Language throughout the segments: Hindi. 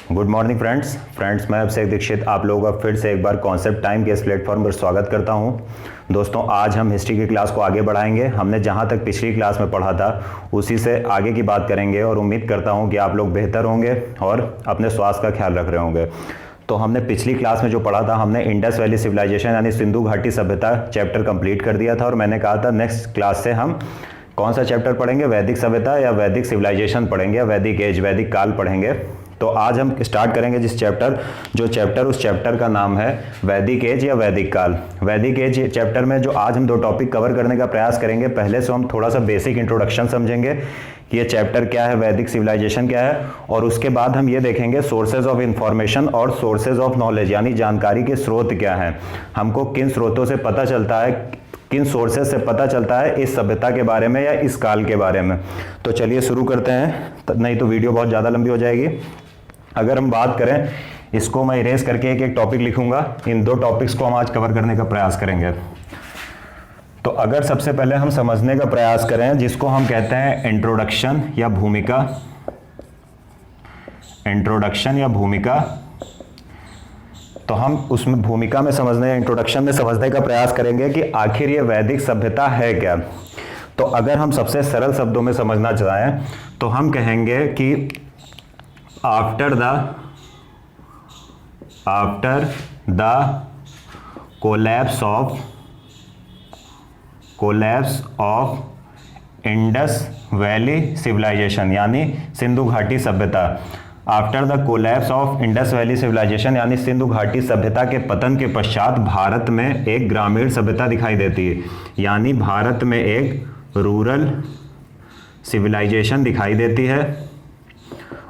गुड मॉर्निंग फ्रेंड्स मैं अभिषेक दीक्षित आप लोगों का फिर से एक बार कॉन्सेप्ट टाइम के इस प्लेटफॉर्म पर स्वागत करता हूं। दोस्तों आज हम हिस्ट्री की क्लास को आगे बढ़ाएंगे। हमने जहां तक पिछली क्लास में पढ़ा था उसी से आगे की बात करेंगे और उम्मीद करता हूं कि आप लोग बेहतर होंगे और अपने स्वास्थ्य का ख्याल रख रहे होंगे। तो हमने पिछली क्लास में जो पढ़ा था, हमने इंडस वैली सिविलाइजेशन यानी सिंधु घाटी सभ्यता चैप्टर कंप्लीट कर दिया था और मैंने कहा था नेक्स्ट क्लास से हम कौन सा चैप्टर पढ़ेंगे, वैदिक सभ्यता या वैदिक सिविलाइजेशन पढ़ेंगे या वैदिक एज, वैदिक काल पढ़ेंगे। तो आज हम स्टार्ट करेंगे उस चैप्टर का नाम है वैदिक एज या वैदिक काल। वैदिक एज चैप्टर में जो आज हम दो टॉपिक कवर करने का प्रयास करेंगे, पहले से हम थोड़ा सा बेसिक इंट्रोडक्शन समझेंगे कि ये चैप्टर क्या है, वैदिक सिविलाइजेशन क्या है, और उसके बाद हम ये देखेंगे सोर्सेज ऑफ इंफॉर्मेशन और सोर्सेज ऑफ नॉलेज यानी जानकारी के स्रोत क्या हैं, हमको किन स्रोतों से पता चलता है, किन सोर्सेज से पता चलता है इस सभ्यता के बारे में या इस काल के बारे में। तो चलिए शुरू करते हैं, नहीं तो वीडियो बहुत ज़्यादा लंबी हो जाएगी। अगर हम बात करें, इसको मैं इरेज करके एक एक टॉपिक लिखूंगा, इन दो टॉपिक्स को हम आज कवर करने का प्रयास करेंगे। तो अगर सबसे पहले हम समझने का प्रयास करें जिसको हम कहते हैं इंट्रोडक्शन या भूमिका, तो हम उसमें भूमिका में समझने या इंट्रोडक्शन में समझने का प्रयास करेंगे कि आखिर ये वैदिक सभ्यता है क्या। तो अगर हम सबसे सरल शब्दों में समझना चाहें तो हम कहेंगे कि after the collapse of Indus valley civilisation यानी सिंधु घाटी सभ्यता, after the collapse of Indus valley civilisation यानी सिंधु घाटी सभ्यता के पतन के पश्चात भारत में एक ग्रामीण सभ्यता दिखाई देती है, यानी भारत में एक रूरल सिविलाइजेशन दिखाई देती है।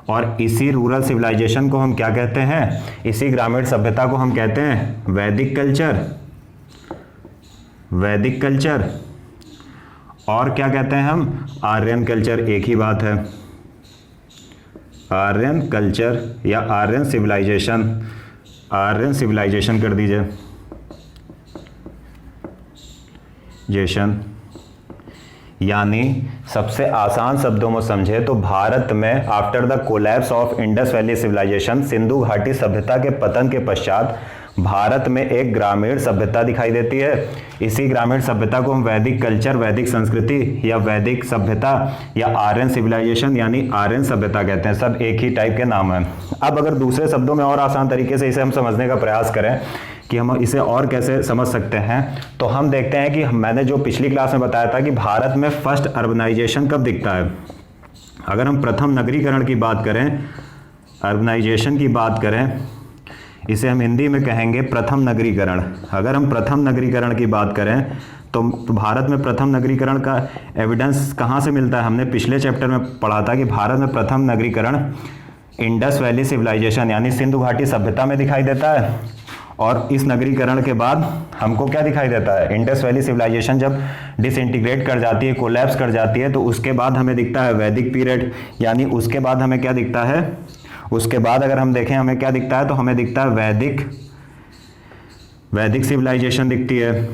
और इसी रूरल सिविलाइजेशन को हम क्या कहते हैं, इसी ग्रामीण सभ्यता को हम कहते हैं वैदिक कल्चर, और क्या कहते हैं हम, आर्यन कल्चर। एक ही बात है, आर्यन कल्चर या आर्यन सिविलाइजेशन कर दीजिए यानी सबसे आसान शब्दों में समझे तो भारत में after the collapse of Indus valley civilisation, Sindhu घाटी सभ्यता के पतन के पश्चात भारत में एक ग्रामीण सभ्यता दिखाई देती है। इसी ग्रामीण सभ्यता को हम वैदिक कल्चर, वैदिक संस्कृति या वैदिक सभ्यता या आर्यन सिविलाइजेशन यानी आर्यन सभ्यता कहते हैं। सब एक ही टाइप के नाम हैं। अब अगर दूसरे शब्दों में और आसान तरीके से इसे हम समझने का प्रयास करें कि हम इसे और कैसे समझ सकते हैं, तो हम देखते हैं कि मैंने जो पिछली क्लास में बताया था कि भारत में फर्स्ट अर्बनाइजेशन कब दिखता है। अगर हम प्रथम नगरीकरण की बात करें, अर्बनाइजेशन की बात करें, इसे हम हिंदी में कहेंगे प्रथम नगरीकरण। अगर हम प्रथम नगरीकरण की बात करें तो भारत में प्रथम नगरीकरण का एविडेंस कहाँ से मिलता है, हमने पिछले चैप्टर में पढ़ा था कि भारत में प्रथम नगरीकरण इंडस वैली सिविलाइजेशन यानी सिंधु घाटी सभ्यता में दिखाई देता है। और इस नगरीकरण के बाद हमको क्या दिखाई देता है, इंडस वैली सिविलाइजेशन जब डिसइंटीग्रेट कर जाती है, कोलैप्स कर जाती है, तो उसके बाद हमें दिखता है वैदिक पीरियड, यानी उसके बाद हमें क्या दिखता है, उसके बाद अगर हम देखें हमें क्या दिखता है, तो हमें दिखता है वैदिक सिविलाइजेशन दिखती है।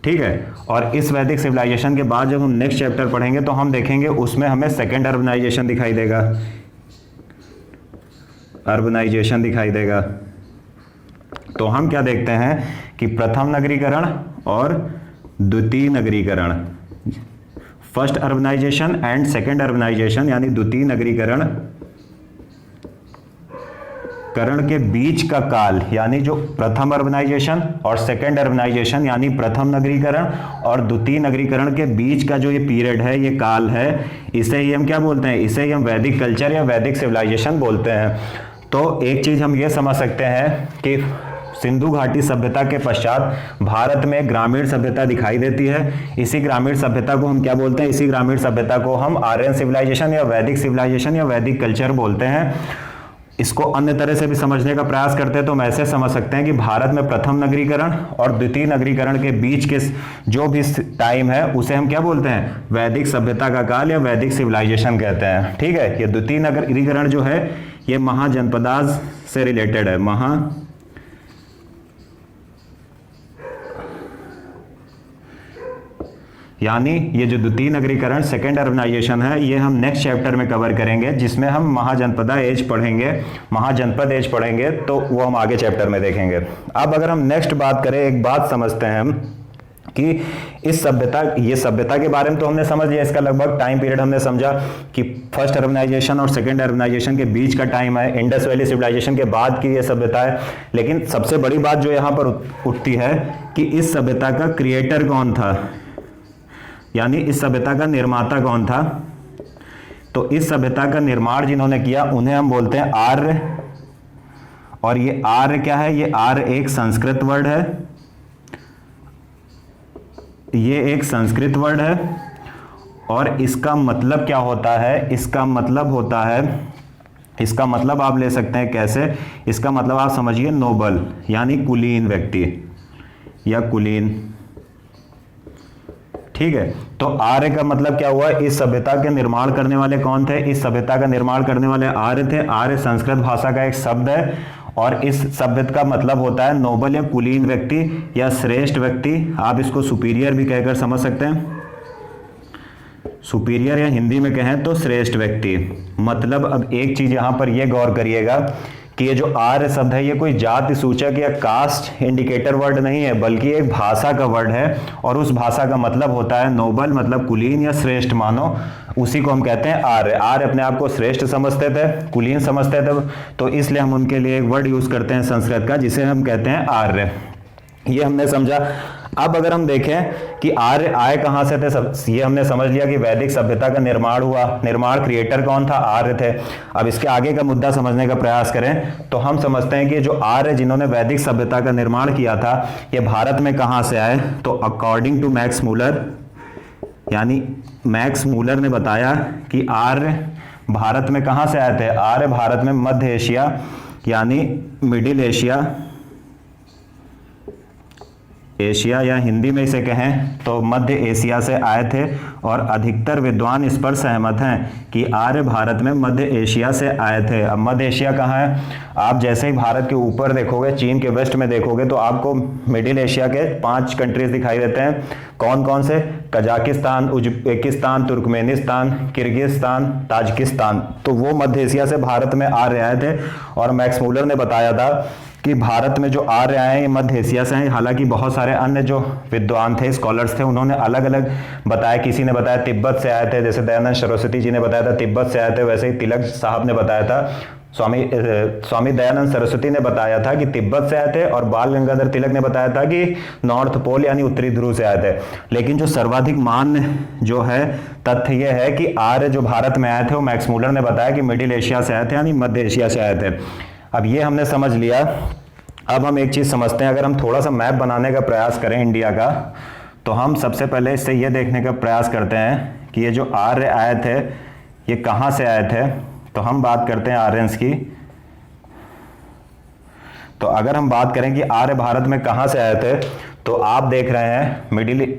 ठीक है, और इस वैदिक सिविलाइजेशन के बाद जब हम नेक्स्ट चैप्टर पढ़ेंगे तो हम देखेंगे उसमें हमें सेकेंड अर्बनाइजेशन दिखाई देगा। तो हम क्या देखते हैं कि प्रथम नगरीकरण और द्वितीय नगरीकरण, first urbanisation and second urbanisation यानी द्वितीय नगरीकरण के बीच का काल, यानी जो प्रथम अर्बनाइजेशन और सेकेंड अर्बनाइजेशन यानी प्रथम नगरीकरण और द्वितीय नगरीकरण के बीच का जो ये पीरियड है, ये काल है, इसे ही हम क्या बोलते हैं, इसे ही हम वैदिक कल्चर या वैदिक सिविलाइजेशन बोलते हैं। तो एक चीज हम ये समझ सकते हैं कि सिंधु घाटी सभ्यता के पश्चात भारत में ग्रामीण सभ्यता दिखाई देती है। इसी ग्रामीण सभ्यता को हम क्या बोलते हैं, इसी ग्रामीण सभ्यता को हम आर्यन सिविलाइजेशन या वैदिक सिविलाइजेशन या वैदिक कल्चर बोलते हैं। इसको अन्य तरह से भी समझने का प्रयास करते हैं तो हम ऐसे समझ सकते हैं कि भारत में प्रथम नगरीकरण और द्वितीय नगरीकरण के बीच के जो भी टाइम है उसे हम क्या बोलते हैं, वैदिक सभ्यता का काल या वैदिक सिविलाइजेशन कहते हैं। ठीक है, ये द्वितीय नगरीकरण जो है ये महाजनपदाज से रिलेटेड है, यानी ये जो द्वितीय नगरीकरण, सेकेंड अर्बनाइजेशन है, ये हम नेक्स्ट चैप्टर में कवर करेंगे, जिसमें हम महाजनपदा एज पढ़ेंगे, महाजनपद एज पढ़ेंगे, तो वो हम आगे चैप्टर में देखेंगे। अब अगर हम नेक्स्ट बात करें, एक बात समझते हैं हम कि इस सभ्यता, ये सभ्यता के बारे में तो हमने समझ लिया, इसका लगभग टाइम पीरियड हमने समझा कि फर्स्ट अर्बनाइजेशन और सेकेंड अर्बनाइजेशन के बीच का टाइम है, इंडस वैली सिविलाइजेशन के बाद की ये सभ्यता है। लेकिन सबसे बड़ी बात जो यहाँ पर उठती है कि इस सभ्यता का क्रिएटर कौन था, यानी इस सभ्यता का निर्माता कौन था। तो इस सभ्यता का निर्माण जिन्होंने किया उन्हें हम बोलते हैं आर्य। और ये आर्य क्या है, ये आर्य एक संस्कृत वर्ड है, ये एक संस्कृत वर्ड है। और इसका मतलब क्या होता है, इसका मतलब होता है, इसका मतलब आप ले सकते हैं कैसे, इसका मतलब आप समझिए नोबल, यानी कुलीन व्यक्ति या कुलीन, ठीक है। तो आर्य का मतलब क्या हुआ, इस सभ्यता के निर्माण करने वाले कौन थे, इस सभ्यता का निर्माण करने वाले आर्य थे। आर्य संस्कृत भाषा का एक शब्द है और इस शब्द का मतलब होता है नोबल या कुलीन व्यक्ति या श्रेष्ठ व्यक्ति। आप इसको सुपीरियर भी कहकर समझ सकते हैं, सुपीरियर या हिंदी में कहें तो श्रेष्ठ व्यक्ति। मतलब अब एक चीज यहां पर यह गौर करिएगा कि ये जो आर्य शब्द है ये कोई जाति सूचक या कास्ट इंडिकेटर वर्ड नहीं है, बल्कि एक भाषा का वर्ड है और उस भाषा का मतलब होता है नोबल, मतलब कुलीन या श्रेष्ठ मानो, उसी को हम कहते हैं आर्य। आर्य अपने आप को श्रेष्ठ समझते थे, कुलीन समझते थे, तो इसलिए हम उनके लिए एक वर्ड यूज करते हैं संस्कृत का, जिसे हम कहते हैं आर्य। ये हमने समझा। अब अगर हम देखें कि आर्य आए कहां से थे, ये हमने समझ लिया कि वैदिक सभ्यता का निर्माण हुआ, निर्माण क्रिएटर कौन था, आर्य थे। अब इसके आगे का मुद्दा समझने का प्रयास करें तो हम समझते हैं कि जो आर्य जिन्होंने वैदिक सभ्यता का निर्माण किया था, ये भारत में कहां से आए। तो अकॉर्डिंग टू मैक्स मूलर, यानी मैक्स मूलर ने बताया कि आर्य भारत में कहां से आए थे, आर्य भारत में मध्य एशिया यानी मिडिल एशिया, एशिया या हिंदी में इसे कहें तो मध्य एशिया से आए थे। और अधिकतर विद्वान इस पर सहमत हैं कि आर्य भारत में मध्य एशिया से आए थे। अब मध्य एशिया कहाँ है, आप जैसे ही भारत के ऊपर देखोगे, चीन के वेस्ट में देखोगे तो आपको मिडिल एशिया के 5 कंट्रीज दिखाई देते हैं। कौन कौन से, Kazakhstan, Uzbekistan, Turkmenistan, Kyrgyzstan, Tajikistan. तो वो मध्य एशिया से भारत में आर्य आए थे। और मैक्स मूलर ने बताया था कि भारत में जो आर्य आए हैं मध्य एशिया से हैं। हालांकि बहुत सारे अन्य जो विद्वान थे, स्कॉलर्स थे, उन्होंने अलग अलग बताया। किसी ने बताया तिब्बत से आए थे, जैसे दयानंद सरस्वती जी ने बताया था तिब्बत से आए थे, वैसे ही तिलक साहब ने बताया था, स्वामी दयानंद सरस्वती ने बताया था कि तिब्बत से आए थे। और बाल गंगाधर तिलक ने बताया था कि नॉर्थ पोल यानी उत्तरी ध्रुव से आए थे। लेकिन जो सर्वाधिक मान्य जो है तथ्य यह है कि आर्य जो भारत में आए थे वो मैक्स मूलर ने बताया कि मिडिल एशिया से आए थे, यानी मध्य एशिया से आए थे। अब ये हमने समझ लिया। अब हम एक चीज समझते हैं, अगर हम थोड़ा सा मैप बनाने का प्रयास करें इंडिया का, तो हम सबसे पहले इससे ये देखने का प्रयास करते हैं कि ये जो आर्य आए थे ये कहाँ से आए थे। तो हम बात करते हैं आर्यंस की। तो अगर हम बात करें कि आर्य भारत में कहाँ से आए थे, तो आप देख रहे हैं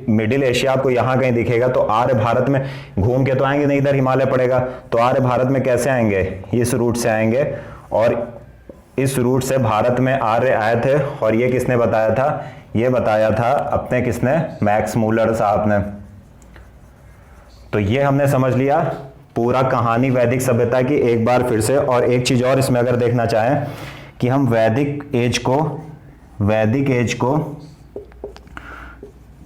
मिडिल एशिया आपको यहाँ कहीं दिखेगा। तो आर्य भारत में घूम के तो आएंगे नहीं, इधर हिमालय पड़ेगा। तो आर्य भारत में कैसे आएंगे, इस रूट से आएंगे। और इस रूट से भारत में आर्य आए थे। और ये किसने बताया था, ये बताया था अपने किसने, मैक्स मूलर साहब ने। तो ये हमने समझ लिया पूरा कहानी वैदिक सभ्यता की एक बार फिर से। और एक चीज और इसमें अगर देखना चाहें कि हम वैदिक एज को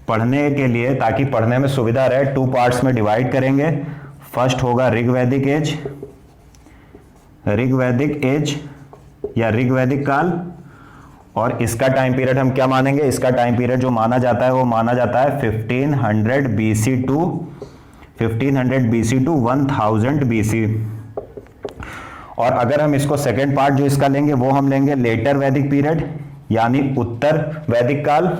पढ़ने के लिए, ताकि पढ़ने में सुविधा रहे, 2 पार्ट्स में डिवाइड करेंगे। फर्स्ट होगा ऋग्वैदिक एज या ऋग्वैदिक काल। और इसका टाइम पीरियड हम क्या मानेंगे, इसका टाइम पीरियड जो माना जाता है वो माना जाता है 1500 BC टू 1000 BC। और अगर हम इसको सेकेंड पार्ट जो इसका लेंगे वो हम लेंगे लेटर वैदिक पीरियड, यानी उत्तर वैदिक काल।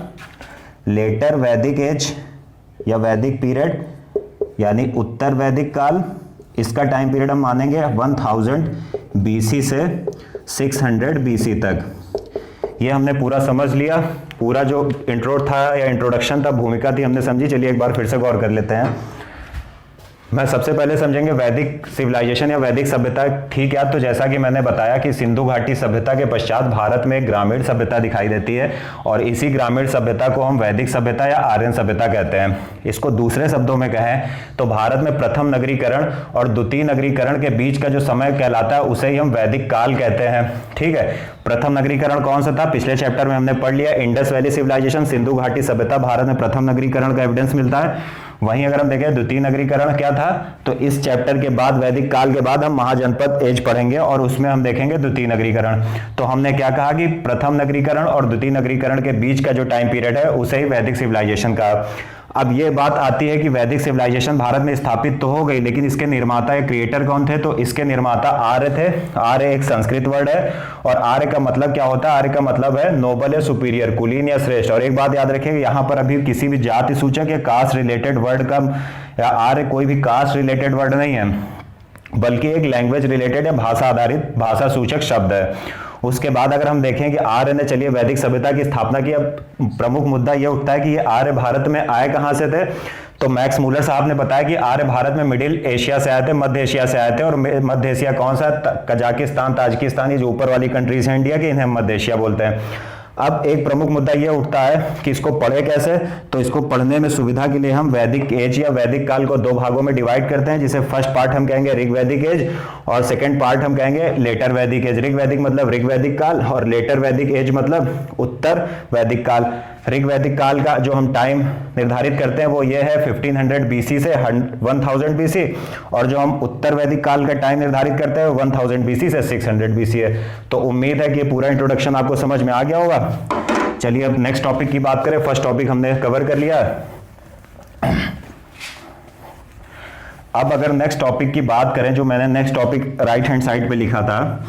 लेटर वैदिक एज या वैदिक पीरियड यानी उत्तर वैदिक काल। इसका टाइम पीरियड हम मानेंगे 1000 BC से 600 BC तक। ये हमने पूरा समझ लिया। पूरा जो इंट्रो था या इंट्रोडक्शन था, भूमिका थी, हमने समझी। चलिए एक बार फिर से गौर कर लेते हैं। मैं सबसे पहले समझेंगे वैदिक सिविलाइजेशन या वैदिक सभ्यता। ठीक है, तो जैसा कि मैंने बताया कि सिंधु घाटी सभ्यता के पश्चात भारत में ग्रामीण सभ्यता दिखाई देती है और इसी ग्रामीण सभ्यता को हम वैदिक सभ्यता या आर्यन सभ्यता कहते हैं। इसको दूसरे शब्दों में कहें तो भारत में प्रथम नगरीकरण और द्वितीय नगरीकरण के बीच का जो समय कहलाता है उसे ही हम वैदिक काल कहते हैं। ठीक है, प्रथम नगरीकरण कौन सा था, पिछले चैप्टर में हमने पढ़ लिया, इंडस वैली सिविलाइजेशन, सिंधु घाटी सभ्यता, भारत में प्रथम नगरीकरण का एविडेंस मिलता है। वहीं अगर हम देखें द्वितीय नगरीकरण क्या था, तो इस चैप्टर के बाद वैदिक काल के बाद हम महाजनपद एज पढ़ेंगे और उसमें हम देखेंगे द्वितीय नगरीकरण। तो हमने क्या कहा कि प्रथम नगरीकरण और द्वितीय नगरीकरण के बीच का जो टाइम पीरियड है उसे ही वैदिक सिविलाइजेशन का। अब ये बात आती है कि वैदिक सिविलाइजेशन भारत में स्थापित तो हो गई, लेकिन इसके निर्माता या क्रिएटर कौन थे, तो इसके निर्माता आर्य थे। आर्य एक संस्कृत वर्ड है और आर्य का मतलब क्या होता है, आर्य का मतलब है नोबल या सुपीरियर, कुलीन या श्रेष्ठ। और एक बात याद रखिएगा, यहाँ पर अभी किसी भी जाति सूचक या कास्ट रिलेटेड वर्ड का या आर्य कोई भी कास्ट रिलेटेड वर्ड नहीं है, बल्कि एक लैंग्वेज रिलेटेड या भाषा आधारित भाषा सूचक शब्द है। उसके बाद अगर हम देखें कि आर्य ने चलिए वैदिक सभ्यता की स्थापना की, अब प्रमुख मुद्दा यह उठता है कि ये आर्य भारत में आए कहां से थे। तो मैक्स मूलर साहब ने बताया कि आर्य भारत में मिडिल एशिया से आए थे, मध्य एशिया से आए थे। और मध्य एशिया कौन सा, कजाकिस्तान, ताजिकिस्तान, ये जो ऊपर वाली कंट्रीज हैं इंडिया के, इन्हें मध्य एशिया बोलते हैं। अब एक प्रमुख मुद्दा यह उठता है कि इसको पढ़े कैसे, तो इसको पढ़ने में सुविधा के लिए हम वैदिक एज या वैदिक काल को दो भागों में डिवाइड करते हैं, जिसे फर्स्ट पार्ट हम कहेंगे ऋग वैदिक एज और सेकंड पार्ट हम कहेंगे लेटर वैदिक एज। ऋग वैदिक मतलब ऋग वैदिक काल और लेटर वैदिक एज मतलब उत्तर वैदिक काल। ऋग वैदिक काल का जो हम टाइम निर्धारित करते हैं वो ये है 1500 बीसी से 1000 बीसी, और जो हम उत्तर वैदिक काल का टाइम निर्धारित करते हैं वो 1000 बीसी से 600 बीसी है। तो उम्मीद है कि ये पूरा इंट्रोडक्शन आपको समझ में आ गया होगा। चलिए अब नेक्स्ट टॉपिक की बात करें। फर्स्ट टॉपिक हमने कवर कर लिया। अब अगर नेक्स्ट टॉपिक की बात करें, जो मैंने next topic right hand side पे लिखा था,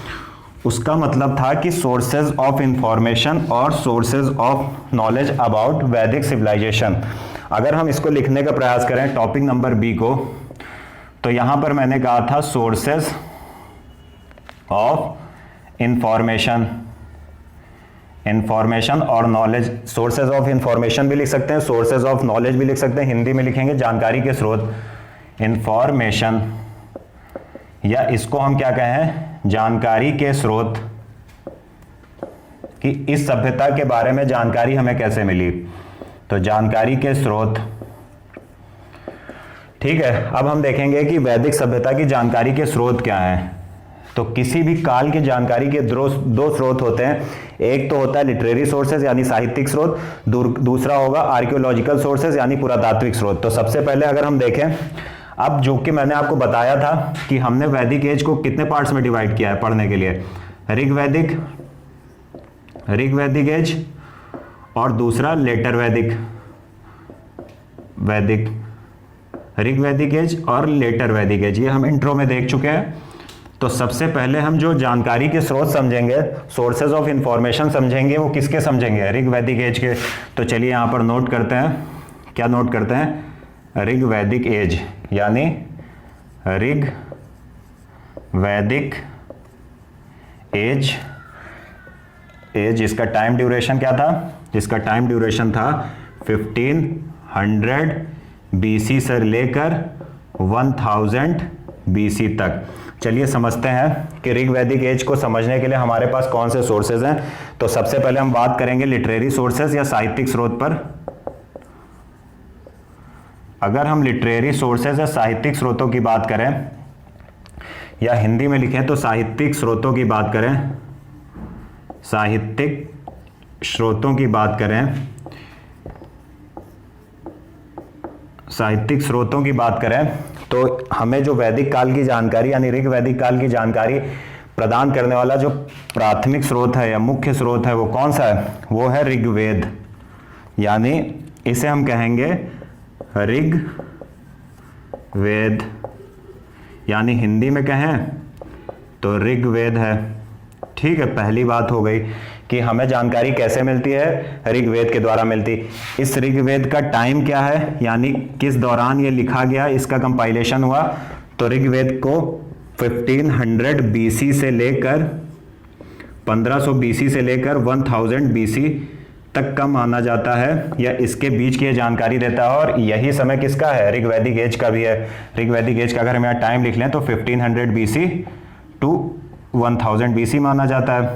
उसका मतलब था कि सोर्सेज ऑफ इंफॉर्मेशन और सोर्सेज ऑफ नॉलेज अबाउट वैदिक सिविलाइजेशन। अगर हम इसको लिखने का प्रयास करें टॉपिक नंबर बी को, तो यहां पर मैंने कहा था सोर्सेज ऑफ इंफॉर्मेशन, इंफॉर्मेशन और नॉलेज। सोर्सेज ऑफ इंफॉर्मेशन भी लिख सकते हैं, सोर्सेज ऑफ नॉलेज भी लिख सकते हैं। हिंदी में लिखेंगे जानकारी के स्रोत, इंफॉर्मेशन, या इसको हम क्या कहें, जानकारी के स्रोत, कि इस सभ्यता के बारे में जानकारी हमें कैसे मिली, तो जानकारी के स्रोत। ठीक है, अब हम देखेंगे कि वैदिक सभ्यता की जानकारी के स्रोत क्या हैं। तो किसी भी काल की जानकारी के दो स्रोत होते हैं। एक तो होता है लिटरेरी सोर्सेज यानी साहित्यिक स्रोत, दूसरा होगा आर्कियोलॉजिकल सोर्सेज यानी पुरातात्विक स्रोत। तो सबसे पहले अगर हम देखें, अब जो कि मैंने आपको बताया था कि हमने वैदिक एज को कितने पार्ट्स में डिवाइड किया है पढ़ने के लिए, ऋग वैदिक एज और दूसरा लेटर वैदिक ऋग वैदिक एज और लेटर वैदिक एज, ये हम इंट्रो में देख चुके हैं। तो सबसे पहले हम जो जानकारी के स्रोत समझेंगे, सोर्सेज ऑफ इंफॉर्मेशन समझेंगे, वो किसके समझेंगे, ऋग वैदिक एज के। तो चलिए यहाँ पर नोट करते हैं, क्या नोट करते हैं, ऋग वैदिक एज यानी ऋग वैदिक एज। इसका टाइम ड्यूरेशन क्या था, इसका टाइम ड्यूरेशन था 1500 बीसी से लेकर 1000 बीसी तक। चलिए समझते हैं कि ऋग वैदिक एज को समझने के लिए हमारे पास कौन से सोर्सेज हैं। तो सबसे पहले हम बात करेंगे लिटरेरी सोर्सेज या साहित्यिक स्रोत पर। अगर हम लिटरेरी सोर्सेज या साहित्यिक स्रोतों की बात करें, या हिंदी में लिखें तो साहित्यिक स्रोतों की बात करें, साहित्यिक स्रोतों की बात करें, साहित्यिक स्रोतों की बात करें, तो हमें जो वैदिक काल की जानकारी यानी ऋग वैदिक काल की जानकारी प्रदान करने वाला जो प्राथमिक स्रोत है या मुख्य स्रोत है वो कौन सा है, वो है ऋग्वेद। यानी इसे हम कहेंगे ऋग्वेद, यानी हिंदी में कहें तो ऋग्वेद है। ठीक है, पहली बात हो गई कि हमें जानकारी कैसे मिलती है, ऋग्वेद के द्वारा मिलती। इस ऋग्वेद का टाइम क्या है, यानी किस दौरान ये लिखा गया, इसका कंपाइलेशन हुआ। तो ऋग्वेद को 1500 बीसी से लेकर 1500 बीसी से लेकर 1000 बीसी तक का माना जाता है, या इसके बीच की जानकारी देता है। और यही समय किसका है? ऋग्वैदिक एज का भी है। ऋग्वैदिक एज का अगर हम यहाँ टाइम लिख लें तो 1500 BC टू 1000 BC माना जाता है,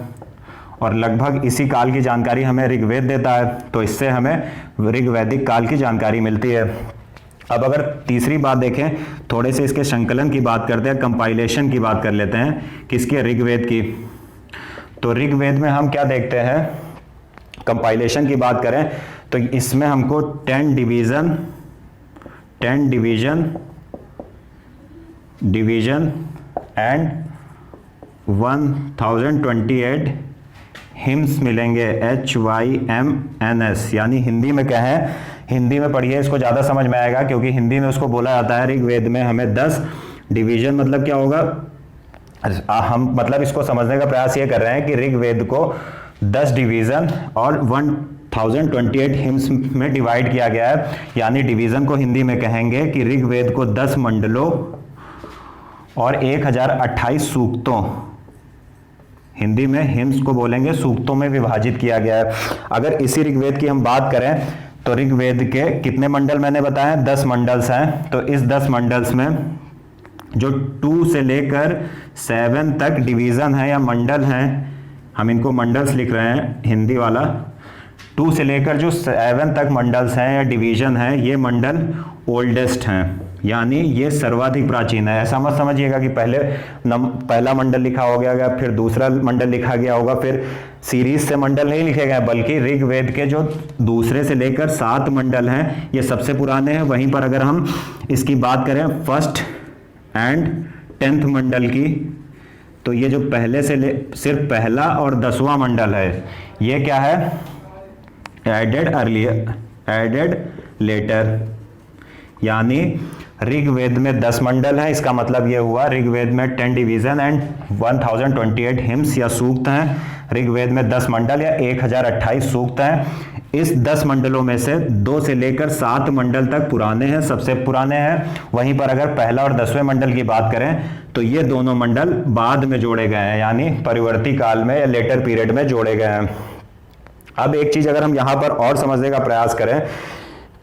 और लगभग इसी काल की जानकारी हमें ऋग्वेद देता है, तो इससे हमें ऋग्वैदिक काल की जानकारी मिलती है। अब अगर तीसरी बात देखें, थोड़े से इसके संकलन की बात करते हैं, कंपाइलेशन की बात कर लेते हैं किसके? ऋग्वेद की। तो ऋग्वेद में हम क्या देखते हैं? कंपाइलेशन की बात करें तो इसमें हमको 10 डिवीजन एंड 1028 हिम्स मिलेंगे, HYMNS। यानी हिंदी में कहें, हिंदी में पढ़िए, इसको ज़्यादा समझ में आएगा, क्योंकि हिंदी में उसको बोला जाता है ऋग्वेद में हमें 10 डिवीजन। मतलब क्या होगा? हम मतलब इसको समझने का प्रयास ये कर रहे हैं कि ऋग्वेद को 10 डिवीजन और 1028 हिम्स में डिवाइड किया गया है। यानी डिवीजन को हिंदी में कहेंगे कि ऋग्वेद को 10 मंडलों और 1028 सूक्तों, हिंदी में हिम्स को बोलेंगे, सूक्तों में विभाजित किया गया है। अगर इसी ऋग्वेद की हम बात करें तो ऋग्वेद के कितने मंडल मैंने बताया? 10 मंडल्स हैं। तो इस 10 मंडल्स में जो 2 से लेकर 7 तक डिवीजन है या मंडल हैं, हम इनको मंडल्स लिख रहे हैं हिंदी वाला। 2 से लेकर जो 7 तक मंडल्स हैं या डिवीजन हैं, ये मंडल ओल्डेस्ट हैं, यानी ये सर्वाधिक प्राचीन है। ऐसा मत समझिएगा कि पहला मंडल लिखा हो गया, फिर दूसरा मंडल लिखा गया होगा, फिर सीरीज से मंडल नहीं लिखे गए, बल्कि ऋग्वेद के जो दूसरे से लेकर 7 मंडल हैं ये सबसे पुराने हैं। वहीं पर अगर हम इसकी बात करें 1st एंड 10th मंडल की, तो ये जो पहले से सिर्फ पहला और 10वां मंडल है, ये क्या है? Added later. यानी ऋग्वेद में 10 मंडल है, इसका मतलब ये हुआ ऋग्वेद में 10 डिवीजन एंड 1028 हिम्स या सूक्त हैं। ऋग्वेद में 10 मंडल या 1028 सूक्त हैं। इस 10 मंडलों में से 2 से लेकर 7 मंडल तक पुराने हैं, सबसे पुराने हैं। वहीं पर अगर पहला और 10वें मंडल की बात करें तो ये दोनों मंडल बाद में जोड़े गए हैं, यानी परिवर्ती काल में या लेटर पीरियड में जोड़े गए हैं। अब एक चीज अगर हम यहां पर और समझने का प्रयास करें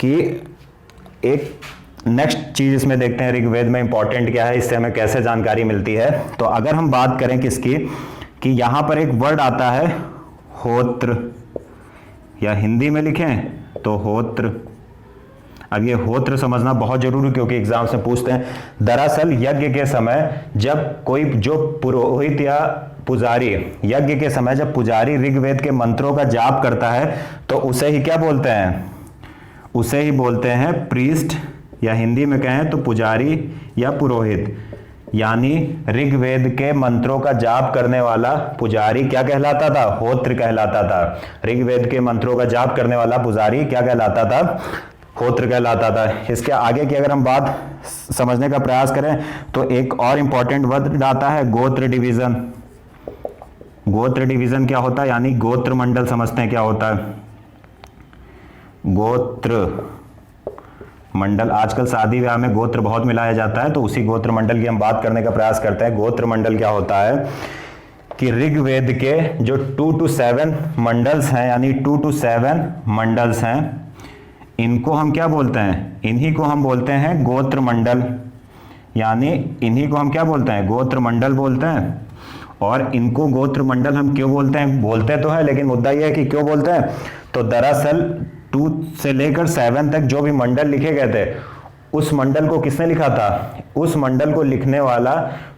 कि एक नेक्स्ट चीज इसमें देखते हैं ऋग्वेद में इंपॉर्टेंट क्या है, इससे हमें कैसे जानकारी मिलती है। तो अगर हम बात करें किसकी, कि यहां पर एक वर्ड आता है होत्र, या हिंदी में लिखें तो होत्र। अब ये होत्र समझना बहुत जरूरी, क्योंकि एग्जाम्स में पूछते हैं। दरअसल यज्ञ के समय जब कोई जो पुरोहित या पुजारी, यज्ञ के समय जब पुजारी ऋग्वेद के मंत्रों का जाप करता है तो उसे ही क्या बोलते हैं? उसे ही बोलते हैं प्रीस्ट, या हिंदी में कहें तो पुजारी या पुरोहित। यानी ऋग्वेद के मंत्रों का जाप करने वाला पुजारी क्या कहलाता था? होत्र कहलाता था। ऋग्वेद के मंत्रों का जाप करने वाला पुजारी क्या कहलाता था? होत्र कहलाता था। इसके आगे की अगर हम बात समझने का प्रयास करें तो एक और इंपॉर्टेंट वर्ड आता है गोत्र डिवीजन। गोत्र डिवीजन क्या होता है? यानी गोत्र मंडल समझते हैं क्या होता है? गोत्र मंडल, आजकल शादी ब्याह में गोत्र बहुत मिलाया जाता है, तो उसी गोत्र मंडल की हम बात करने का प्रयास करते हैं। गोत्र मंडल क्या होता है कि ऋग्वेद के जो 2 to 7 मंडल्स हैं, यानी 2 to 7 मंडल्स हैं, इनको हम क्या बोलते हैं? इन्हीं को हम बोलते हैं गोत्र मंडल। यानी इन्हीं को हम क्या बोलते हैं? गोत्र मंडल बोलते हैं। और इनको गोत्र मंडल हम क्यों बोलते हैं? बोलते तो है, लेकिन मुद्दा यह है कि क्यों बोलते हैं। तो दरअसल 2 से लेकर 7 तक जो भी मंडल लिखे गए थे, उस मंडल को किसने लिखा था? उस मंडल को लिखने वाला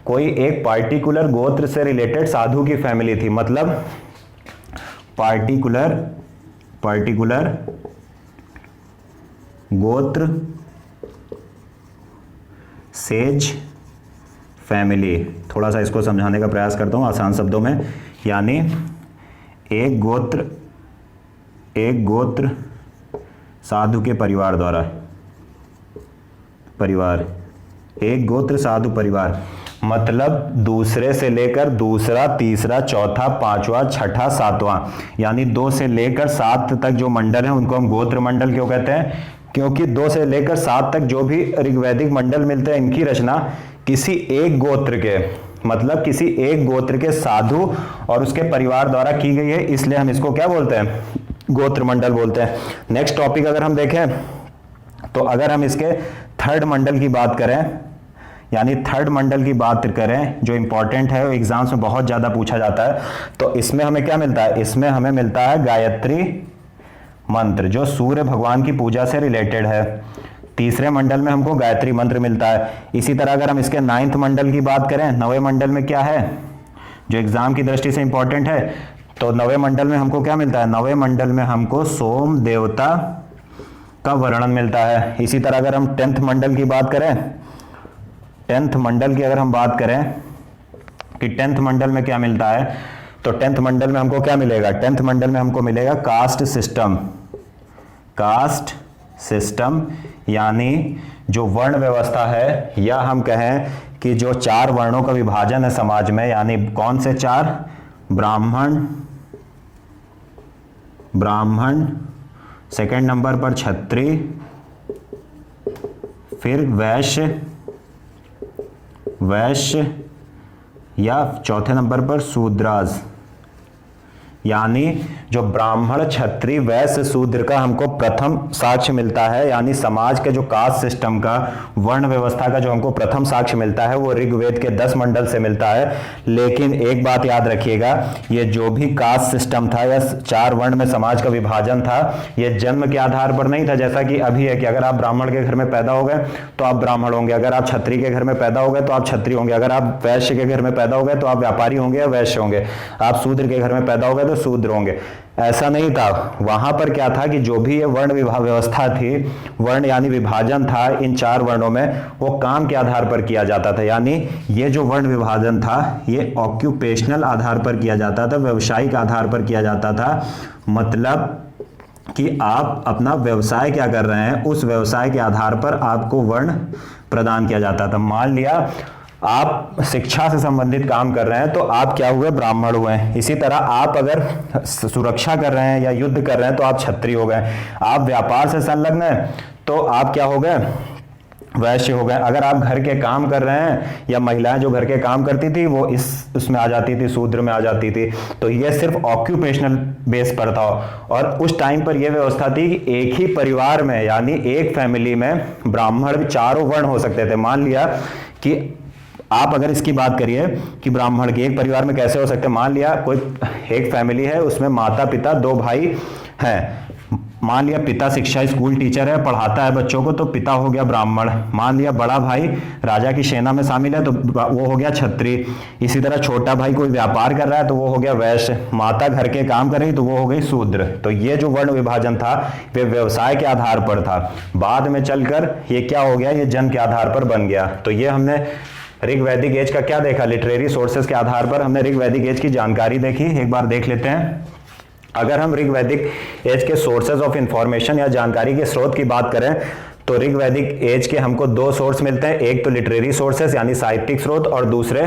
कोई एक पार्टिकुलर गोत्र से रिलेटेड साधु की फैमिली थी। मतलब पार्टिकुलर गोत्र सेज फैमिली। थोड़ा सा इसको समझाने का प्रयास करता हूं आसान शब्दों में। यानी एक गोत्र साधु के परिवार द्वारा, एक गोत्र साधु परिवार, मतलब दूसरे से लेकर दूसरा, तीसरा, चौथा, पांचवा, छठा, सातवां, यानी 2 से लेकर 7 तक जो मंडल हैं उनको हम गोत्र मंडल क्यों कहते हैं? क्योंकि 2 से लेकर 7 तक जो भी ऋग्वैदिक मंडल मिलते हैं, इनकी रचना किसी एक गोत्र के, मतलब किसी एक गोत्र के साधु और उसके परिवार द्वारा की गई है, इसलिए हम इसको क्या बोलते हैं? गोत्र मंडल बोलते हैं। नेक्स्ट टॉपिक अगर हम देखें तो अगर हम इसके थर्ड मंडल की बात करें, यानी थर्ड मंडल की बात करें जो इंपॉर्टेंट है, एग्जाम्स में बहुत ज़्यादा पूछा जाता है, तो इसमें हमें क्या मिलता है? इसमें हमें मिलता है गायत्री मंत्र जो सूर्य भगवान की पूजा से रिलेटेड है। तीसरे मंडल में हमको गायत्री मंत्र मिलता है। इसी तरह अगर हम इसके 9th मंडल की बात करें, 9वें मंडल में क्या है जो एग्जाम की दृष्टि से इंपॉर्टेंट है, तो 9वें मंडल में हमको क्या मिलता है? 9वें मंडल में हमको सोम देवता का वर्णन मिलता है। इसी तरह अगर हम 10th मंडल की बात करें, 10th मंडल की अगर हम बात करें कि 10th मंडल में क्या मिलता है, तो 10th मंडल में हमको क्या मिलेगा? 10th मंडल में हमको मिलेगा कास्ट सिस्टम। कास्ट सिस्टम यानी जो वर्ण व्यवस्था है, या हम कहें कि जो 4 वर्णों का विभाजन है समाज में, यानी कौन से 4? ब्राह्मण, सेकंड नंबर पर क्षत्रिय, फिर वैश्य या चौथे नंबर पर शूद्राज। यानी जो ब्राह्मण, क्षत्रिय, वैश्य, शूद्र का हमको प्रथम साक्ष्य मिलता है, यानी समाज के जो कास्ट सिस्टम का, वर्ण व्यवस्था का जो हमको प्रथम साक्ष्य मिलता है वो ऋग्वेद के 10 मंडल से मिलता है। लेकिन एक बात याद रखिएगा, ये जो भी कास्ट सिस्टम था या 4 वर्ण में समाज का विभाजन था, ये जन्म के आधार पर नहीं था, जैसा कि अभी है कि अगर आप ब्राह्मण के घर में पैदा हो गए तो आप ब्राह्मण होंगे, अगर आप क्षत्रिय के घर में पैदा हो गए तो आप क्षत्रिय होंगे, अगर आप वैश्य के घर में पैदा हो गए तो आप व्यापारी होंगे या वैश्य होंगे, आप शूद्र के घर में पैदा हो गए तो शूद्र होंगे। ऐसा नहीं था। वहां पर क्या था कि जो भी ये वर्ण व्यवस्था थी, वर्ण यानी विभाजन था इन 4 वर्णों में, वो काम के आधार पर किया जाता था। यानी ये जो वर्ण विभाजन था ये ऑक्यूपेशनल आधार पर किया जाता था, व्यवसायिक आधार पर किया जाता था। मतलब कि आप अपना व्यवसाय क्या कर रहे हैं, उस व्यवसाय के आधार पर आपको वर्ण प्रदान किया जाता था। मान लिया आप शिक्षा से संबंधित काम कर रहे हैं तो आप क्या हुए? ब्राह्मण हुए। इसी तरह आप अगर सुरक्षा कर रहे हैं या युद्ध कर रहे हैं तो आप क्षत्रिय हो गए। आप व्यापार से संलग्न हैं तो आप क्या हो गए? वैश्य हो गए। अगर आप घर के काम कर रहे हैं, या महिलाएं जो घर के काम करती थी वो उसमें आ जाती थी, शूद्र में आ जाती थी। तो ये सिर्फ ऑक्यूपेशनल बेस पर था। और उस टाइम पर यह व्यवस्था थी कि एक ही परिवार में, यानी एक फैमिली में ब्राह्मण 4 वर्ण हो सकते थे। मान लिया कि आप अगर इसकी बात करिए कि ब्राह्मण के एक परिवार में कैसे हो सकते हैं, मान लिया कोई एक फैमिली है, उसमें माता पिता 2 भाई हैं। मान लिया पिता शिक्षा स्कूल टीचर है, पढ़ाता है बच्चों को, तो पिता हो गया ब्राह्मण। मान लिया बड़ा भाई राजा की सेना में शामिल है तो वो हो गया क्षत्रिय। इसी तरह छोटा भाई कोई व्यापार कर रहा है तो वो हो गया वैश्य। माता घर के काम कर रही तो वो हो गई शूद्र। तो ये जो वर्ण विभाजन था वे व्यवसाय के आधार पर था। बाद में चलकर ये क्या हो गया? ये जन्म के आधार पर बन गया। तो ये हमने ऋग वैदिक एज का क्या देखा? लिटरेरी सोर्सेज के आधार पर हमने ऋग वैदिक एज की जानकारी देखी। एक बार देख लेते हैं। अगर हम ऋग वैदिक एज के सोर्सेज ऑफ इंफॉर्मेशन या जानकारी के स्रोत की बात करें तो ऋग वैदिक एज के हमको 2 सोर्स मिलते हैं। एक तो लिटरेरी सोर्सेज यानी साहित्यिक स्रोत, और दूसरे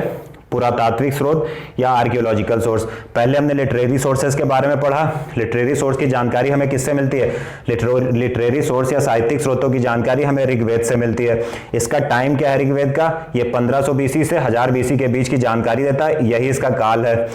पुरातात्विक स्रोत या आर्कियोलॉजिकल सोर्स। पहले हमने लिटरेरी सोर्सेज के बारे में पढ़ा। लिटरेरी सोर्स की जानकारी हमें किससे मिलती है? लिटरेरी सोर्स या साहित्यिक स्रोतों की जानकारी हमें ऋग्वेद से मिलती है। इसका टाइम क्या है ऋग्वेद का? ये 1500 बीसी से 1000 बीसी के बीच की जानकारी देता है, यही इसका काल है।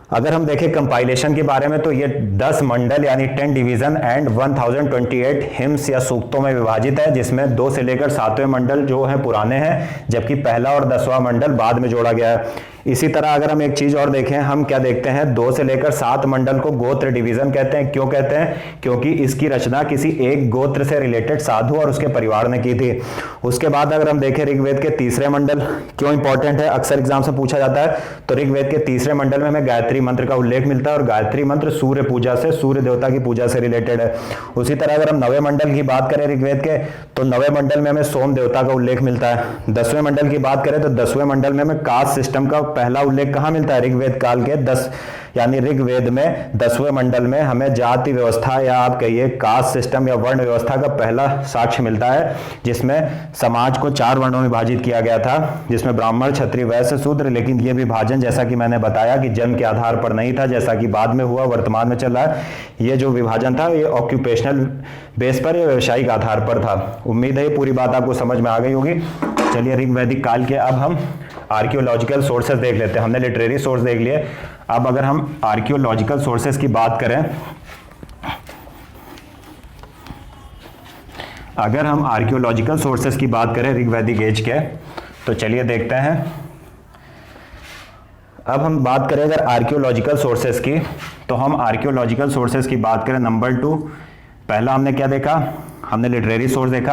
अगर हम देखें कंपाइलेशन के बारे में तो ये 10 मंडल यानी 10 डिवीजन एंड 1028 हिम्स या सूक्तों में विभाजित है, जिसमें 2 से लेकर 7वें मंडल जो है पुराने हैं, जबकि पहला और 10वां मंडल बाद में जोड़ा गया है। इसी तरह अगर हम एक चीज और देखें, हम क्या देखते हैं? 2 से लेकर 7 मंडल को गोत्र डिवीजन कहते हैं। क्यों कहते हैं? क्योंकि इसकी रचना किसी एक गोत्र से रिलेटेड साधु और उसके परिवार ने की थी। उसके बाद अगर हम देखें ऋग्वेद के 3रे मंडल क्यों इंपॉर्टेंट है, अक्सर एग्जाम से पूछा जाता है, तो ऋग्वेद के 3रे मंडल में हमें गायत्री मंत्र का उल्लेख मिलता है, और गायत्री मंत्र सूर्य पूजा से, सूर्य देवता की पूजा से रिलेटेड है। उसी तरह अगर हम 9वें मंडल की बात करें ऋग्वेद के, तो 9वें मंडल में हमें सोम देवता का उल्लेख मिलता है। 10वें मंडल की बात करें तो 10वें मंडल में हमें कास्ट सिस्टम का पहला उल्लेख कहां मिलता है? ऋग्वेद काल के 10 यानी ऋग्वेद में 10वें मंडल में हमें जाति व्यवस्था या आप कहिए कास्ट सिस्टम या वर्ण व्यवस्था का पहला साक्ष्य मिलता है, जिसमें समाज को 4 वर्णों में विभाजित किया गया था, जिसमें ब्राह्मण, क्षत्रिय, वैश्य, शूद्र। लेकिन यह विभाजन जैसा कि मैंने बताया कि जन्म के आधार पर नहीं था, जैसा कि बाद में हुआ, वर्तमान में चल रहा है। ये जो विभाजन था ये ऑक्यूपेशनल बेस पर या व्यवसायिक आधार पर था। उम्मीद है ये पूरी बात आपको समझ में आ गई होगी। चलिए ऋग वैदिक काल के अब हम आर्कियोलॉजिकल सोर्सेज देख लेते हैं। हमने लिटरेरी सोर्स देख लिए, अब अगर हम आर्कियोलॉजिकल सोर्सेज की बात करें अगर हम आर्कियोलॉजिकल सोर्सेज की बात करें ऋग्वैदिक एज के, तो चलिए देखते हैं। अब हम बात करें अगर आर्कियोलॉजिकल सोर्सेज की, तो हम आर्कियोलॉजिकल सोर्सेज की बात करें नंबर 2, पहला हमने क्या देखा, हमने लिटरेरी सोर्स देखा।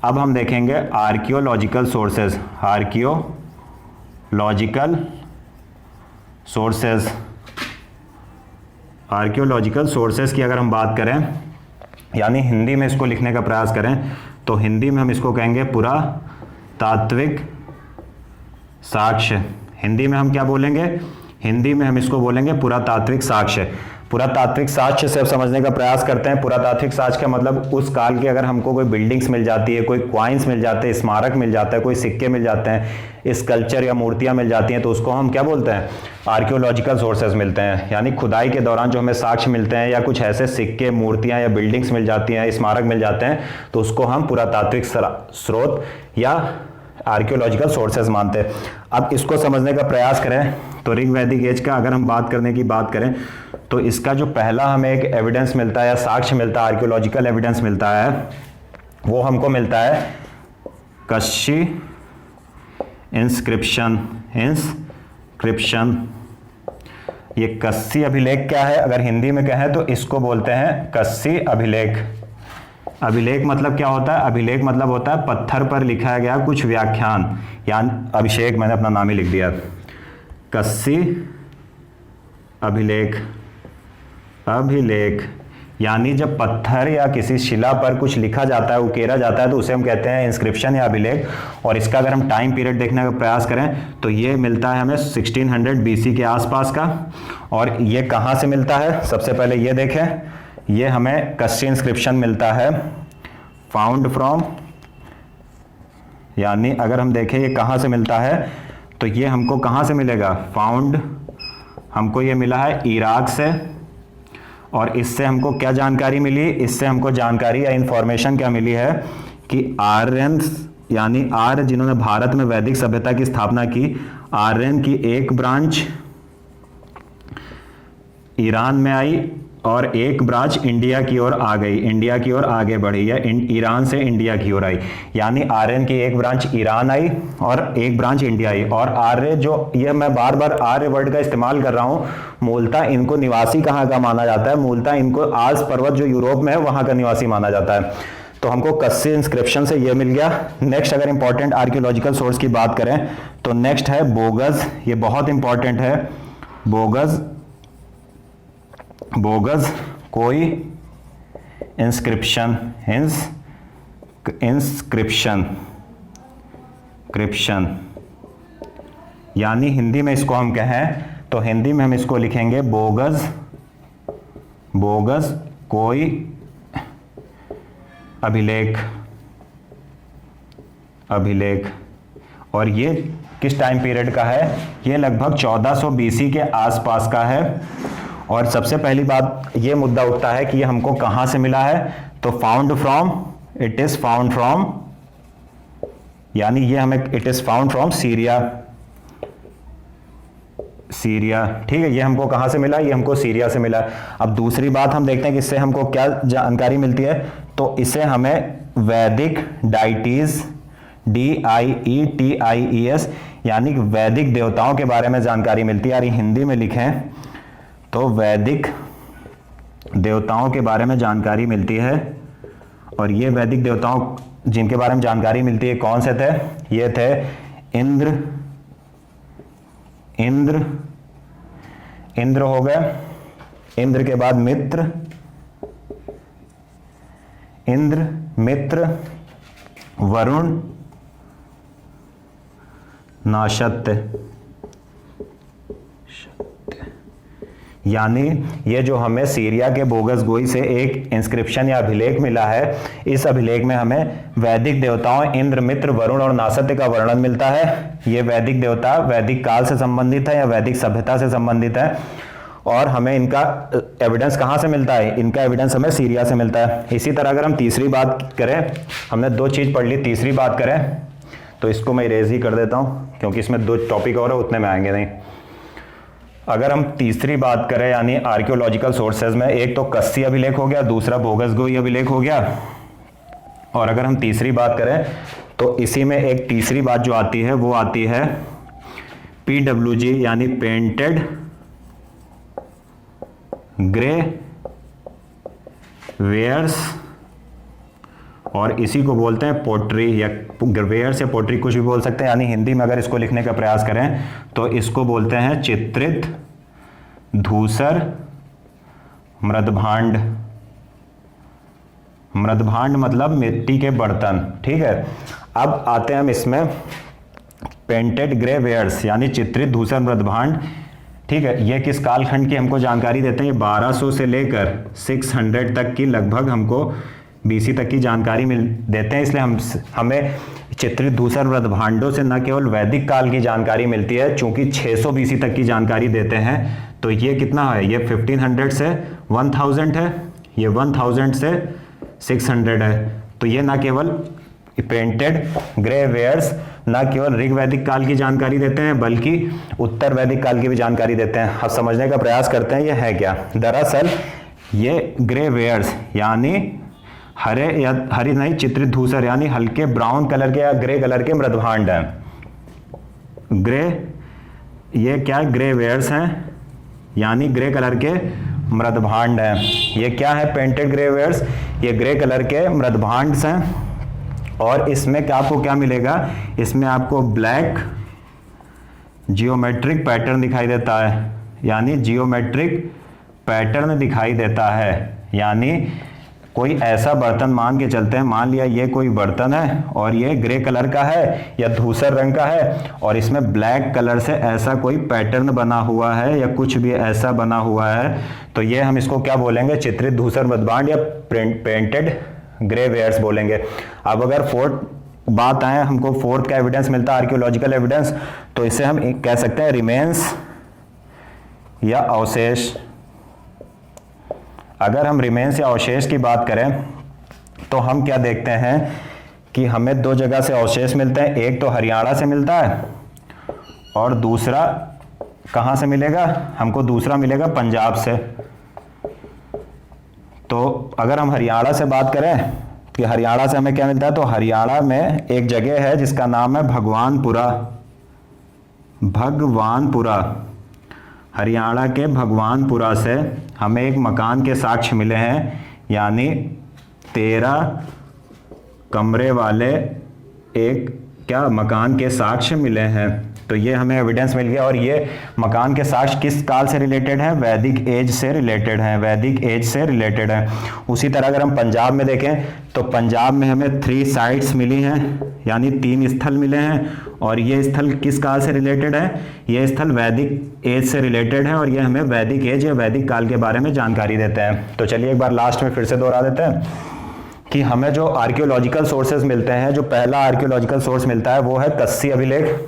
अब हम देखेंगे archaeological sources, archaeological sources. Archaeological sources की अगर हम बात करें, यानी हिंदी में इसको लिखने का प्रयास करें, तो हिंदी में हम इसको कहेंगे पुरातात्विक साक्ष्य। हिंदी में हम क्या बोलेंगे, हिंदी में हम इसको बोलेंगे पुरातात्विक साक्ष्य। पुरातात्विक साक्ष्य से अब समझने का प्रयास करते हैं। पुरातात्विक साक्ष्य का मतलब उस काल के अगर हमको कोई बिल्डिंग्स मिल जाती है, कोई क्वाइंस मिल जाते हैं, स्मारक मिल जाता है, कोई सिक्के मिल जाते हैं, स्कल्पचर या मूर्तियां मिल जाती हैं, तो उसको हम क्या बोलते हैं, आर्कियोलॉजिकल सोर्सेज मिलते हैं। यानी खुदाई के दौरान जो हमें साक्ष्य मिलते हैं या कुछ ऐसे सिक्के, मूर्तियां या बिल्डिंग्स मिल जाती हैं, स्मारक मिल जाते हैं, तो उसको हम पुरातात्विक स्रोत या आर्कियोलॉजिकल सोर्सेज मानते हैं। अब इसको समझने का प्रयास करें तो ऋग्वैदिक एज का अगर हम बात करने की बात करें, तो इसका जो पहला हमें एक एविडेंस मिलता है या साक्ष्य मिलता है, आर्कियोलॉजिकल एविडेंस मिलता है, वो हमको मिलता है कस्सी इंस्क्रिप्शन। ये कस्सी अभिलेख क्या है, अगर हिंदी में कहें तो इसको बोलते हैं कस्सी अभिलेख। अभिलेख मतलब क्या होता है, अभिलेख मतलब होता है पत्थर पर लिखा गया कुछ व्याख्यान, यानी अभिषेक, मैंने अपना नाम ही लिख दिया, कस्सी अभिलेख। अभिलेख यानी जब पत्थर या किसी शिला पर कुछ लिखा जाता है, उकेरा जाता है, तो उसे हम कहते हैं इंस्क्रिप्शन या अभिलेख। और इसका अगर हम टाइम पीरियड देखने का प्रयास करें, तो ये मिलता है हमें 1600 BC के आसपास का। और ये कहाँ से मिलता है, सबसे पहले ये देखें, ये हमें कस्सी इंस्क्रिप्शन मिलता है फाउंड फ्रॉम, यानी अगर हम देखें ये कहाँ से मिलता है, तो ये हमको कहाँ से मिलेगा, फाउंड, हमको ये मिला है इराक से। और इससे हमको क्या जानकारी मिली, इससे हमको जानकारी या इंफॉर्मेशन क्या मिली है कि आर्यन्स, यानी आर्य जिन्होंने भारत में वैदिक सभ्यता की स्थापना की, आर्यन की एक ब्रांच ईरान में आई और एक ब्रांच इंडिया की ओर आ गई, इंडिया की ओर आगे बढ़ी, या ईरान से इंडिया की ओर आई। यानी आर्यन की एक ब्रांच ईरान आई और एक ब्रांच इंडिया आई। और आर्य, जो ये मैं बार बार आर्य वर्ड का इस्तेमाल कर रहा हूँ, मूलतः इनको निवासी कहाँ का माना जाता है, मूलतः इनको आल्प्स पर्वत जो यूरोप में है वहाँ का निवासी माना जाता है। तो हमको कस्सी इंस्क्रिप्शन से ये मिल गया। नेक्स्ट अगर इंपॉर्टेंट आर्कियोलॉजिकल सोर्स की बात करें, तो नेक्स्ट है बोगस। ये बहुत इंपॉर्टेंट है, बोगस। बोगस कोई इंस्क्रिप्शन, इंस्क्रिप्शन, यानी हिंदी में इसको हम कहें तो हिंदी में हम इसको लिखेंगे बोगस। बोगस कोई अभिलेख, अभिलेख। और ये किस टाइम पीरियड का है, ये लगभग 1400 BC के आसपास का है। और सबसे पहली बात ये मुद्दा उठता है कि ये हमको कहाँ से मिला है, तो found from, it is found from, यानी ये हमें it is found from Syria. Syria, ठीक है, ये हमको कहाँ से मिला, ये हमको सीरिया से मिला। अब दूसरी बात हम देखते हैं कि इससे हमको क्या जानकारी मिलती है, तो इससे हमें वैदिक डाइटीज, DIETIES, यानी वैदिक देवताओं के बारे में जानकारी मिलती है। यार हिंदी में लिखें तो वैदिक देवताओं के बारे में जानकारी मिलती है। और ये वैदिक देवताओं जिनके बारे में जानकारी मिलती है कौन से थे, ये थे इंद्र, इंद्र, इंद्र हो गए, इंद्र के बाद मित्र, इंद्र, मित्र, वरुण, नाशत्य। यानी ये जो हमें सीरिया के बोगस गोई से एक इंस्क्रिप्शन या अभिलेख मिला है, इस अभिलेख में हमें वैदिक देवताओं इंद्र, मित्र, वरुण और नासत्य का वर्णन मिलता है। ये वैदिक देवता वैदिक काल से संबंधित है या वैदिक सभ्यता से संबंधित है। और हमें इनका एविडेंस कहाँ से मिलता है, इनका एविडेंस हमें सीरिया से मिलता है। इसी तरह अगर हम तीसरी बात करें, हमने 2 चीज़ पढ़ ली, तीसरी बात करें तो इसको मैं इरेज ही कर देता हूँ क्योंकि इसमें 2 टॉपिक और है, उतने में आएंगे नहीं। अगर हम तीसरी बात करें यानी आर्कियोलॉजिकल सोर्सेज में, एक तो कस्सी अभिलेख हो गया, दूसरा बोगस गोई अभिलेख हो गया। और अगर हम तीसरी बात करें तो इसी में एक तीसरी बात जो आती है वो आती है PWG यानी पेंटेड ग्रे वेयर्स, और इसी को बोलते हैं पोट्री या वेयर्स या पोट्री, कुछ भी बोल सकते हैं। यानी हिंदी में अगर इसको लिखने का प्रयास करें तो इसको बोलते हैं चित्रित धूसर मृदभांड। मृदभांड मतलब मिट्टी के बर्तन, ठीक है। अब आते हैं हम इसमें पेंटेड ग्रे वेयर्स यानी चित्रित धूसर मृदभांड, ठीक है। ये किस कालखंड की हमको जानकारी देते हैं? ये 1200 से लेकर 600 तक की लगभग हमको BC तक की जानकारी देते हैं। इसलिए हमें चित्रित धूसर मृदभांडों से न केवल वैदिक काल की जानकारी मिलती है, चूंकि 600 BC तक की जानकारी देते हैं। तो ये कितना है? ये 1500 से 1000 है, ये 1000 से 600 है। तो ये ना केवल पेंटेड ग्रे वेयर्स ना केवल ऋग वैदिक काल की जानकारी देते हैं बल्कि उत्तर वैदिक काल की भी जानकारी देते हैं। अब समझने का प्रयास करते हैं ये है क्या। दरअसल ये ग्रे वेयर्स यानी हरे या हरी नहीं, चित्रित धूसर यानी हल्के ब्राउन कलर के या ग्रे कलर के मृदभांड हैं। ग्रे, ये क्या है? ग्रे वेयर्स हैं यानी ग्रे कलर के मृदभांड हैं। ये क्या है? पेंटेड ग्रे वेयर्स, ये ग्रे कलर के मृदभांड्स हैं। और इसमें क्या आपको क्या मिलेगा? इसमें आपको ब्लैक जियोमेट्रिक पैटर्न दिखाई देता है, यानी जियोमेट्रिक पैटर्न दिखाई देता है। यानी कोई ऐसा बर्तन मान के चलते हैं, मान लिया ये कोई बर्तन है और ये ग्रे कलर का है या धूसर रंग का है और इसमें ब्लैक कलर से ऐसा कोई पैटर्न बना हुआ है या कुछ भी ऐसा बना हुआ है, तो ये हम इसको क्या बोलेंगे? चित्रित धूसर मृदभांड या पेंटेड ग्रे वेयर्स बोलेंगे। अब अगर फोर्थ बात आए, हमको फोर्थ का एविडेंस मिलता है आर्कियोलॉजिकल एविडेंस, तो इसे हम कह सकते हैं रिमेन्स या अवशेष। अगर हम रिमेन्स या अवशेष की बात करें तो हम क्या देखते हैं कि हमें दो जगह से अवशेष मिलते हैं। एक तो हरियाणा से मिलता है और दूसरा कहाँ से मिलेगा? हमको दूसरा मिलेगा पंजाब से। तो अगर हम हरियाणा से बात करें कि हरियाणा से हमें क्या मिलता है, तो हरियाणा में एक जगह है जिसका नाम है भगवानपुरा। भगवानपुरा, हरियाणा के भगवानपुरा से हमें एक मकान के साक्ष्य मिले हैं, यानी 13 कमरे वाले एक क्या मकान के साक्ष्य मिले हैं। तो ये हमें एविडेंस मिल गया। और ये मकान के साक्ष्य किस काल से रिलेटेड है? वैदिक एज से रिलेटेड है, वैदिक एज से रिलेटेड है। उसी तरह अगर हम पंजाब में देखें तो पंजाब में हमें 3 साइट्स मिली हैं, यानी 3 स्थल मिले हैं। और ये स्थल किस काल से रिलेटेड है? ये स्थल वैदिक एज से रिलेटेड है और ये हमें वैदिक एज या वैदिक काल के बारे में जानकारी देते हैं। तो चलिए एक बार लास्ट में फिर से दोहरा देते हैं कि हमें जो आर्कियोलॉजिकल सोर्सेज मिलते हैं, जो पहला आर्कियोलॉजिकल सोर्स मिलता है वो है कस्सी अभिलेख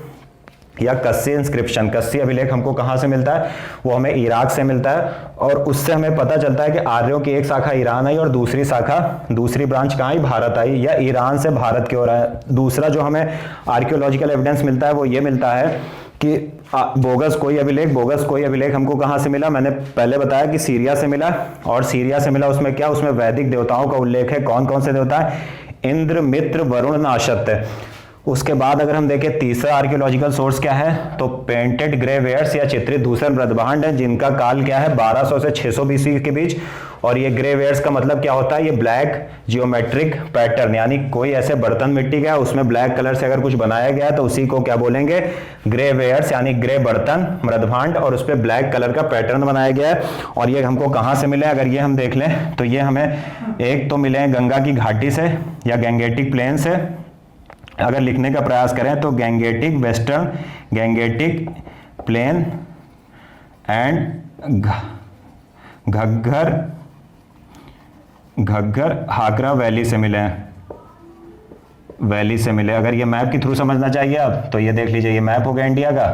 या कस्सी इंस्क्रिप्शन। कस्सी अभिलेख हमको कहाँ से मिलता है? वो हमें इराक से मिलता है। और उससे हमें पता चलता है कि आर्यों की एक शाखा ईरान आई और दूसरी शाखा, दूसरी ब्रांच कहाँ आई? भारत आई, या ईरान से भारत की ओर है। दूसरा जो हमें आर्कियोलॉजिकल एविडेंस मिलता है वो ये मिलता है कि बोगस कोई अभिलेख हमको कहाँ से मिला? मैंने पहले बताया कि सीरिया से मिला। और सीरिया से मिला उसमें क्या? उसमें वैदिक देवताओं का उल्लेख है। कौन कौन से देवता है? इंद्र, मित्र, वरुण, नाशत्य। उसके बाद अगर हम देखें तीसरा आर्कियोलॉजिकल सोर्स क्या है, तो पेंटेड ग्रे वेयर्स या चित्रित धूसर मृदभांड है, जिनका काल क्या है? 1200 से 600 BC के बीच। और ये ग्रे वेयर्स का मतलब क्या होता है? ये ब्लैक जियोमेट्रिक पैटर्न, यानी कोई ऐसे बर्तन मिट्टी का है उसमें ब्लैक कलर से अगर कुछ बनाया गया तो उसी को क्या बोलेंगे? ग्रे वेयर्स, यानी ग्रे बर्तन मृदभांड, और उस पर ब्लैक कलर का पैटर्न बनाया गया है। और ये हमको कहाँ से मिले? अगर ये हम देख लें तो ये हमें एक तो मिले हैं गंगा की घाटी से या गैंगेटिक प्लेन से। अगर लिखने का प्रयास करें तो gangetic western gangetic plain and Ghaggar Hakra valley से मिले हैं, वैली से मिले। अगर ये मैप के थ्रू समझना चाहिए आप तो ये देख लीजिए, ये मैप हो गया इंडिया का।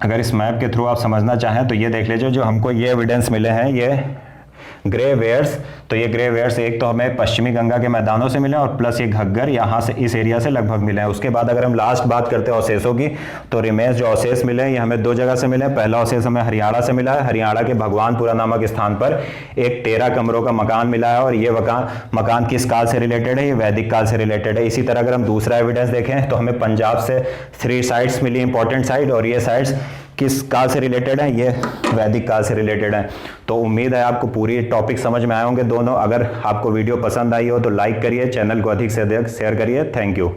अगर इस मैप के थ्रू आप समझना चाहें तो ये देख लीजिए, जो हमको ये एविडेंस मिले हैं ये ग्रे वेयर्स, तो ये ग्रे वेयर्स एक तो हमें पश्चिमी गंगा के मैदानों से मिले और प्लस ये घग्गर यहाँ से इस एरिया से लगभग मिले हैं। उसके बाद अगर हम लास्ट बात करते हैं अवशेषों की, तो रिमेन्स जो अवशेष मिले ये हमें 2 जगह से मिले। पहला अवशेष हमें हरियाणा से मिला है। हरियाणा के भगवानपुरा नामक स्थान पर एक 13 कमरों का मकान मिला है और ये मकान किस काल से रिलेटेड है? ये वैदिक काल से रिलेटेड है। इसी तरह अगर हम दूसरा एविडेंस देखें तो हमें पंजाब से 3 साइट्स मिली, इंपॉर्टेंट साइट, और ये साइट्स किस काल से रिलेटेड है? ये वैदिक काल से रिलेटेड है। तो उम्मीद है आपको पूरी टॉपिक समझ में आए होंगे दोनों। अगर आपको वीडियो पसंद आई हो तो लाइक करिए, चैनल को अधिक से अधिक शेयर करिए। Thank you.